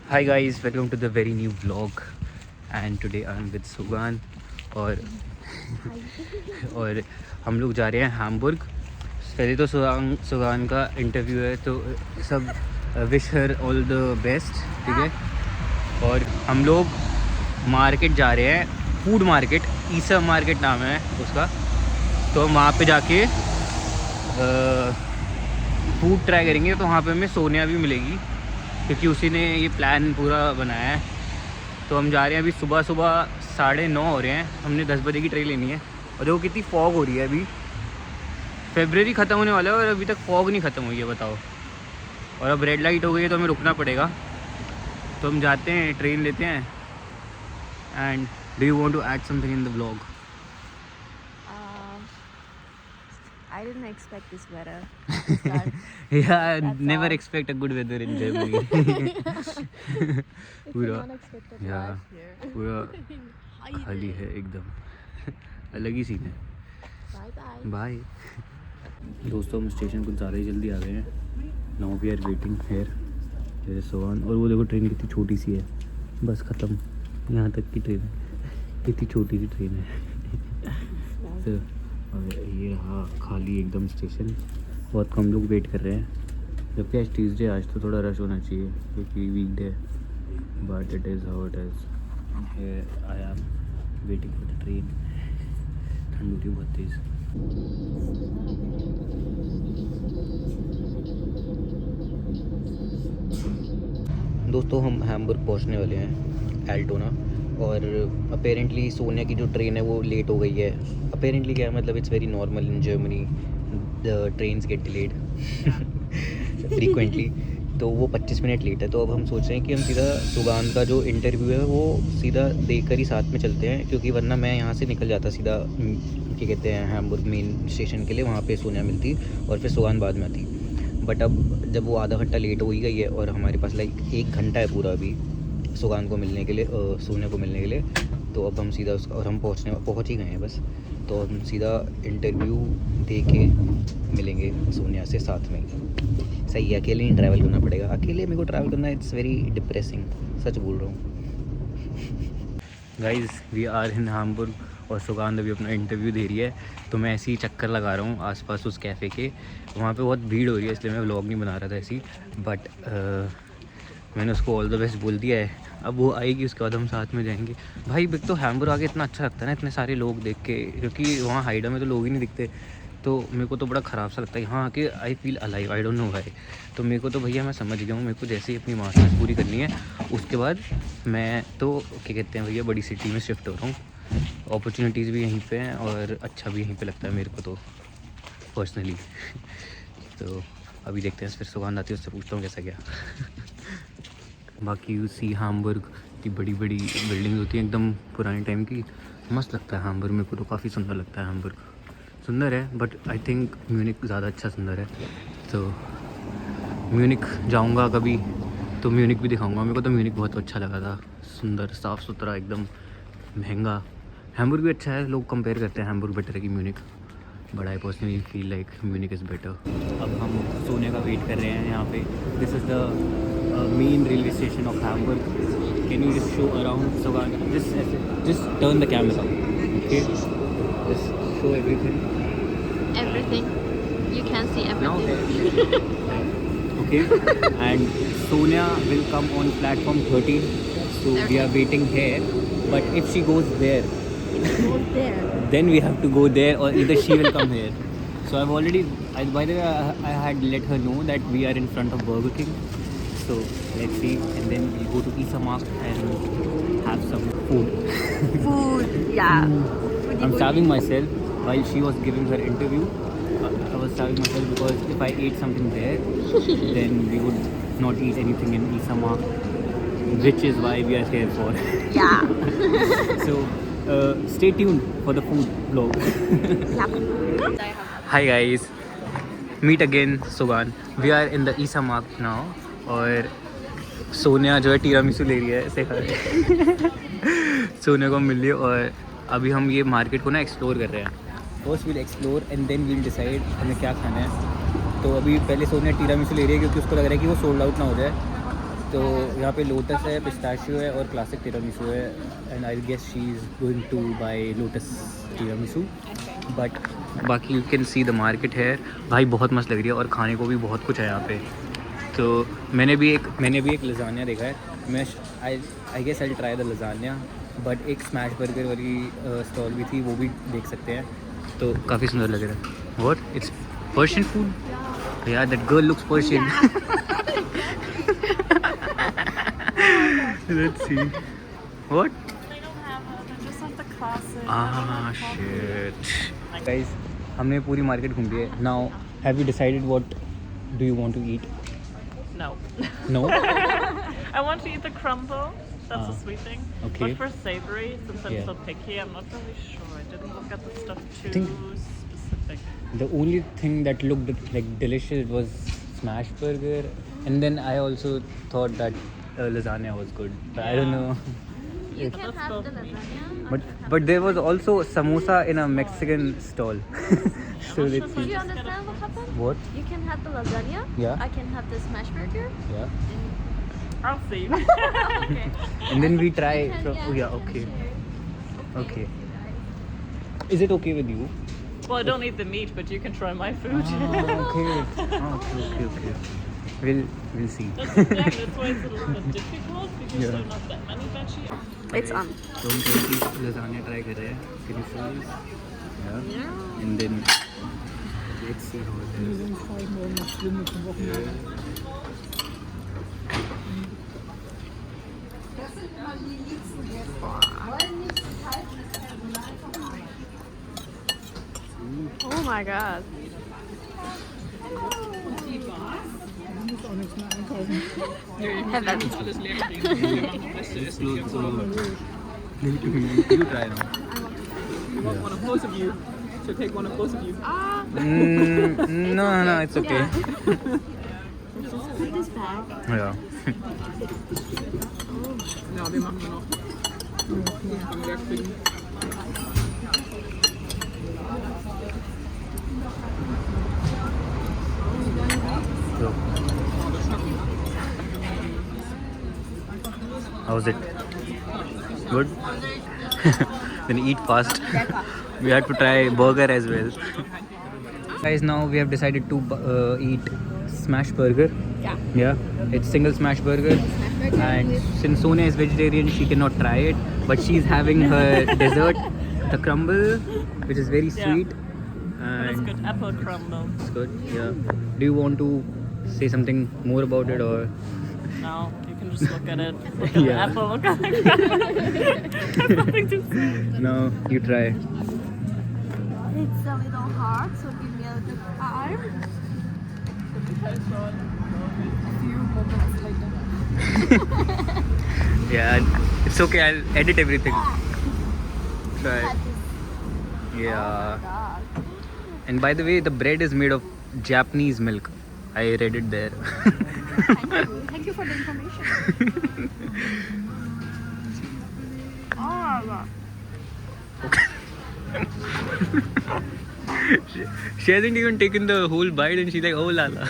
Hi guys, welcome to the very new vlog and today I'm with सुगान और और हम लोग जा रहे हैं हैम्बुर्ग। पहले तो सुगान का इंटरव्यू है तो सब wish her all the best, ठीक है। और हम लोग मार्केट जा रहे हैं, फूड मार्केट, ईसा मार्केट नाम है उसका। तो हम वहाँ पे जाके फूड ट्राई करेंगे। तो वहाँ पे हमें सोनिया भी मिलेगी क्योंकि उसी ने ये प्लान पूरा बनाया है। तो हम जा रहे हैं अभी सुबह 9:30 हो रहे हैं। हमने 10 बजे की ट्रेन लेनी है और देखो कितनी फॉग हो रही है। अभी फरवरी ख़त्म होने वाला है और अभी तक फॉग नहीं ख़त्म हुई है, बताओ। और अब रेड लाइट हो गई है तो हमें रुकना पड़ेगा। तो हम जाते हैं, ट्रेन लेते हैं। And do you want to add something in the vlog? I didn't expect this weather. Yeah, never expect a good weather in Germany. पूरा पूरा खाली है एकदम, अलग ही सीन है। बाय दोस्तों, हम स्टेशन कुछ ज़्यादा ही जल्दी आ गए हैं। Now we are waiting here, there is सोवन। और वो देखो ट्रेन कितनी छोटी सी है, बस ख़त्म, यहाँ तक की ट्रेन है। कितनी छोटी सी ट्रेन है। तो और ये रहा खाली एकदम स्टेशन। बहुत कम लोग वेट कर रहे हैं, जबकि आज ट्यूसडे, आज तो थोड़ा रश होना चाहिए क्योंकि weekday. But it is how it is. Here I am waiting for the train. ठंड होती है बहुत तेज़। दोस्तों, हम हैम्बुर्ग पहुंचने वाले हैं, एल्टोना। और अपेरेंटली सोनिया की जो ट्रेन है वो लेट हो गई है। अपेरेंटली क्या है, मतलब it's very normal in Germany, the trains gate delayed frequently. तो वो 25 मिनट लेट है। तो अब हम सोच रहे हैं कि हम सीधा सुगान का जो इंटरव्यू है वो सीधा देकर ही साथ में चलते हैं, क्योंकि वरना मैं यहाँ से निकल जाता सीधा, क्या कहते हैं, हैम्बुर्ग मेन स्टेशन के लिए। वहाँ पे सोनिया मिलती और फिर सुगान बाद में आती। बट अब जब वो आधा घंटा लेट हो ही गई है और हमारे पास लाइक 1 घंटा है पूरा अभी सुगान को मिलने के लिए, सोनिया को मिलने के लिए। तो अब हम सीधा उसका, और हम पहुँच ही गए हैं बस। तो हम सीधा इंटरव्यू दे के मिलेंगे सोनिया से साथ में। सही है, अकेले नहीं ट्रैवल करना पड़ेगा। अकेले मेरे को ट्रैवल करना इट्स वेरी डिप्रेसिंग, सच बोल रहा हूँ। Guys, we are in Hamburg और सुगान अभी अपना इंटरव्यू दे रही है। तो मैं ऐसे ही चक्कर लगा रहा हूँ आसपास उस कैफ़े के। वहाँ पे बहुत भीड़ हो रही है, इसलिए मैं व्लॉग नहीं बना रहा था ऐसी। बट मैंने उसको ऑल द बेस्ट बोल दिया है। अब वो आएगी, उसके बाद हम साथ में जाएंगे। भाई एक तो हैम्बुर्ग आके इतना अच्छा लगता है ना, इतने सारे लोग देख के, क्योंकि वहाँ हाइडा में तो लोग ही नहीं दिखते। तो मेरे को तो बड़ा ख़राब सा लगता है यहाँ आके। I feel alive, I don't know why. तो मेरे को तो भैया, मैं समझ गया हूँ, मेरे को जैसे ही अपनी मास्टर्स पूरी करनी है उसके बाद मैं तो क्या कहते हैं भैया, बड़ी सिटी में शिफ्ट हो रहा हूँ। अपॉर्चुनिटीज़ भी यहीं पे हैं और अच्छा भी यहीं पे लगता है मेरे को तो पर्सनली। तो अभी देखते हैं, फिर सुगंध आती है उससे पूछता हूँ कैसा क्या। बाकी यू सी हैम्बुर्ग की बड़ी बड़ी बिल्डिंग होती हैं एकदम पुराने टाइम की, मस्त लगता है हैम्बुर्ग। मेरे को तो काफ़ी सुंदर लगता है हैम्बुर्ग। सुंदर है बट आई थिंक म्यूनिक ज़्यादा अच्छा सुंदर है। तो म्यूनिक जाऊंगा कभी तो म्यूनिक भी दिखाऊंगा। मेरे को तो म्यूनिक बहुत अच्छा लगा था, सुंदर, साफ़ सुथरा एकदम, महंगा। हैम्बुर्ग भी अच्छा है, लोग कंपेयर करते हैं हैम्बुर्ग बेटर है कि Munich, but I personally feel like Munich is better. अब हम सोने का वेट कर रहे हैं यहाँ पे। This is the main railway station of Hamburg. Can you just show around Sugan? Just turn the camera, okay? Just show everything. Everything. You can see everything. Okay, and Sonia will come on platform 13. So we are waiting here. But if she goes there, Go there. then we have to go there, or either she will come here. So I've already, by the way, I had let her know that we are in front of Burger King. So let's see, and then we'll go to Isa Mark and have some food. Food. Yeah. I'm starving myself while she was giving her interview. I was starving myself because if I ate something there, then we would not eat anything in Isa Mark, which is why we are here for. Yeah. So stay tuned for the food vlog. Yep. Hi guys, meet again Sugan. We are in the Isa Mark now और सोनिया जो है टीरामिसू ले रही है, ऐसे सोनिया को मिल रही है। और अभी हम ये मार्केट को ना एक्सप्लोर कर रहे हैं। First will explore and then will decide हमें क्या खाना है। तो अभी पहले सोनिया टीरामिसू ले रही है क्योंकि उसको लग रहा है कि वो सोल्ड आउट ना हो जाए। तो यहाँ पे लोटस है, पिस्ताशियो है और क्लासिक टिरामिसू है and I guess she is going to buy Lotus tiramisu but बाकी you can see the market है भाई, बहुत मस्त लग रही है और खाने को भी बहुत कुछ है यहाँ पे। तो मैंने भी एक लजानिया देखा है, मैं I guess I try the lasagna but एक स्मैश बर्गर वाली स्टॉल भी थी, वो भी देख सकते हैं, तो काफ़ी सुंदर लग रहा है। व्हाट इट्स पर्शियन फूड यार, that girl looks Persian. Let's see. What? They don't have they just have the classic. Shit. Guys, हमने पूरी मार्केट घूम ली है. Now, have you decided what do you want to eat? No. No? I want to eat the crumble. That's a sweet thing. Okay. But for savory, since I'm Yeah. so picky, I'm not really sure. I didn't look at the stuff too think- specific. The only thing that looked like delicious was smash burger, and then I also thought that lasagna was good. But I don't know. You But can that's have both the me. lasagna. But there was also samosa in a Mexican stall. So let's Do see. you understand what happened? What? You can have the lasagna. Yeah. I can have the smash burger. Yeah. I'll see. Okay. And then we try. You can, Oh yeah. Okay. share. Okay. Is it okay with you? Well, I don't eat the meat, but you can try my food. Okay. We'll see. That's the thing. That's why it's a little bit difficult because Yeah. there are not that many veggies. It's on. तो हम थोड़ी सी lasagna try कर रहे हैं. Can you show us? Yeah. And then let's see how it is. Yeah. Oh my god. Heaven. You try now. One of both of you. Should take one of both of you. No, it's okay. Just put this back. Yeah. Ja, wir machen noch. Am Werk kriegen. So. How's it? Good? Then eat fast. We had to try burger as well. Guys, now we have decided to eat smash burger. Yeah. Yeah, it's single smash burger. And since Sonia is vegetarian, she cannot try it. But she's having her dessert, the crumble, which is very Yeah. sweet. But it's And good. Apple crumble. it's good. Yeah. Do you want to say something more about it or? No, you can just look at it. Look at the Yeah. apple. Look at the There's nothing to say. No, you try. It's a little hard, so give me a little time. Yeah, it's okay. I'll edit everything. Try. Had this. Yeah. God. And by the way, the bread is made of Japanese milk. I read it there. Thank you for the information. Oh my god. She hasn't even taken the whole bite and she's like, oh lala.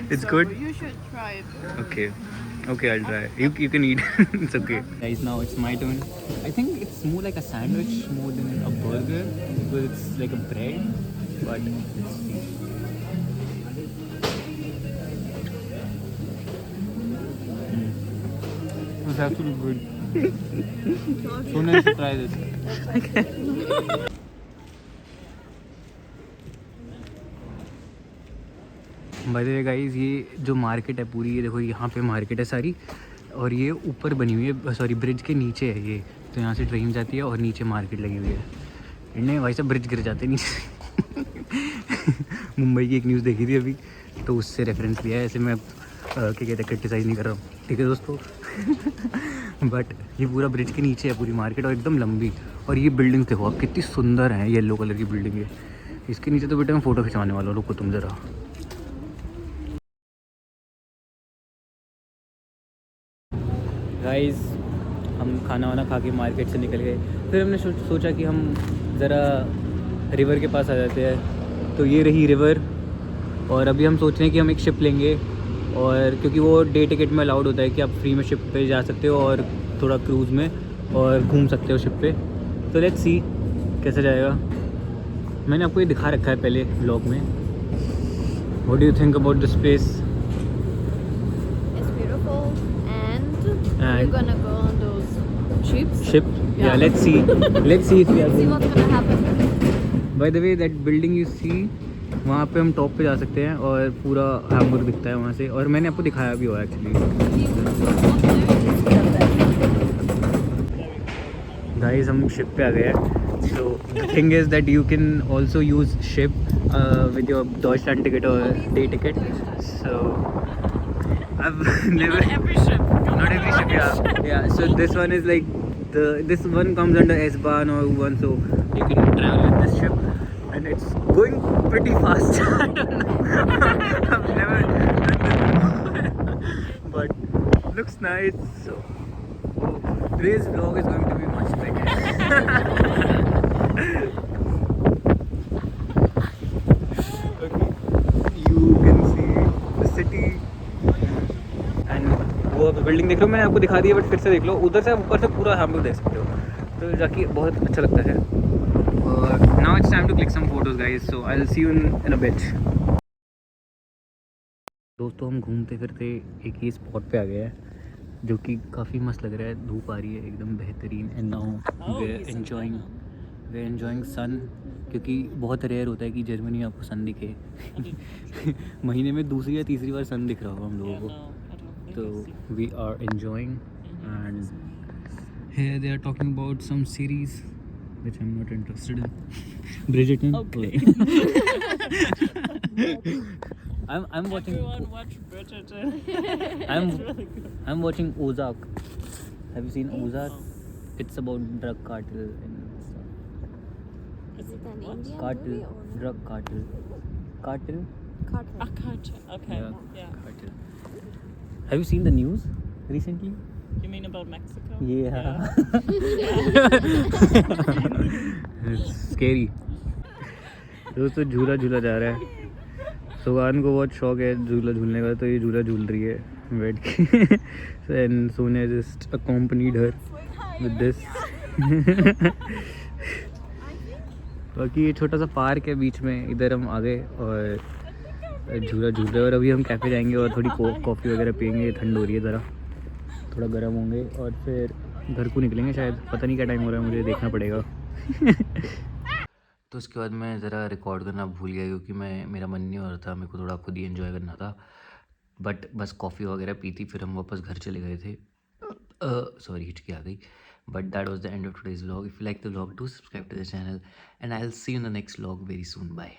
It's good? You should try it. Okay. Okay, I'll try. You can eat. It's okay. Guys, now it's my turn. I think it's more like a sandwich more than a burger because it's like a bread. But let's see. It's actually good. So nice to try this. Bye the way guys, ये जो market है पूरी, ये देखो यहाँ पे market है सारी और ये ऊपर बनी हुई है, सॉरी ब्रिज के नीचे है ये, तो यहाँ से ट्रेन जाती है और नीचे मार्केट लगी हुई है। इन्हें भाई साहब ब्रिज गिर जाते हैं नीचे। मुंबई की एक न्यूज़ देखी थी अभी, तो उससे रेफरेंस लिया है। ऐसे मैं क्या कहते हैं, क्रिटिसाइज़ नहीं कर रहा हूँ, ठीक है दोस्तों। बट ये पूरा ब्रिज के नीचे है पूरी मार्केट और एकदम लंबी। और ये बिल्डिंग देखो आप कितनी सुंदर है, येलो कलर की बिल्डिंग है। इसके नीचे तो बेटा मैं फ़ोटो खिंचवाने वाला हूँ, रुको तुम ज़रा। गाइस, हम खाना वाना खा के मार्केट से निकल गए, फिर हमने सोचा कि हम ज़रा रिवर के पास आ जाते हैं। तो ये रही रिवर और अभी हम सोच रहे हैं कि हम एक शिप लेंगे और क्योंकि वो डे टिकट में अलाउड होता है कि आप फ्री में शिप पे जा सकते हो और थोड़ा क्रूज़ में और घूम सकते हो शिप पे। तो लेट्स सी कैसे जाएगा। मैंने आपको ये दिखा रखा है पहले व्लॉग में। What do you think about this place? It's beautiful, and we're And- gonna go on those ships. Ship या let's see if we are See going. what's gonna happen. By the way that building you see, वहाँ पे हम top पे जा सकते हैं और पूरा हैम्बुर्ग दिखता है वहाँ से, और मैंने आपको दिखाया भी हुआ एक्चुअली। गाइस हम शिप पे आ गए हैं। So the thing is that you can also use ship with your Deutschland ticket और day ticket. So I've never Every ship. not every ship, yeah. So this one is like this one comes under S-Bahn or U-Bahn, so you can travel with this ship, and it's going pretty fast. I don't know. I've never done this before, but looks nice. So today's vlog is going to be much bigger. Okay, you can see the city. And वो building देख लो, मैंने आपको दिखा दी है, but फिर से देख लो, उधर से ऊपर से पूरा हैम्बुर्ग देख सकते हो, तो जाके बहुत अच्छा लगता है। और now it's time to click some photos guys, so I will see you in a bit. दोस्तों हम घूमते फिरते एक ये स्पॉट पे आ गए हैं जो कि काफ़ी मस्त लग रहा है। धूप आ रही है एकदम बेहतरीन, and now we are enjoying sun, क्योंकि बहुत रेयर होता है कि जर्मनी में आपको सन दिखे। महीने में दूसरी या तीसरी बार सन दिख रहा होगा हम लोगों को। So we are enjoying, and here they are talking about some series which I'm not interested in. Bridgerton. Okay. I'm watching. Everyone watch Bridgerton. I'm It's really good. I'm watching Ozark. Have you seen Ozark? It's about drug cartel and stuff. Is it an Indian Cartel, movie or no? drug cartel, cartel. Cartel. I can't. Okay. Yeah. Cartel. Have you seen the news recently? You mean about Mexico? Yeah. It's scary. दोस्तों झूला झूला जा रहा है। सुगान को बहुत शौक है झूला झूलने का, तो ये झूला झूल रही है बैठ के। And Sonia just accompanied her with this. बाकी ये छोटा सा पार्क है बीच में, इधर हम आ गए और झूला झूल रहे हैं। और अभी हम कैफ़े जाएंगे और थोड़ी कॉफ़ी वगैरह पियेंगे। ठंड हो रही है ज़रा, थोड़ा गर्म होंगे और फिर घर को निकलेंगे शायद। पता नहीं क्या टाइम हो रहा है, मुझे देखना पड़ेगा। तो उसके बाद मैं ज़रा रिकॉर्ड करना भूल गया, क्योंकि मेरा मन नहीं हो रहा था, मेरे को थोड़ा खुद ही एंजॉय करना था। बट बस कॉफ़ी वगैरह पी थी, फिर हम वापस घर चले गए थे। सॉरी हिचकी आ गई। But that was the end of today's vlog. If you like the vlog, do subscribe to the channel, and I will see you in the next vlog very soon. Bye.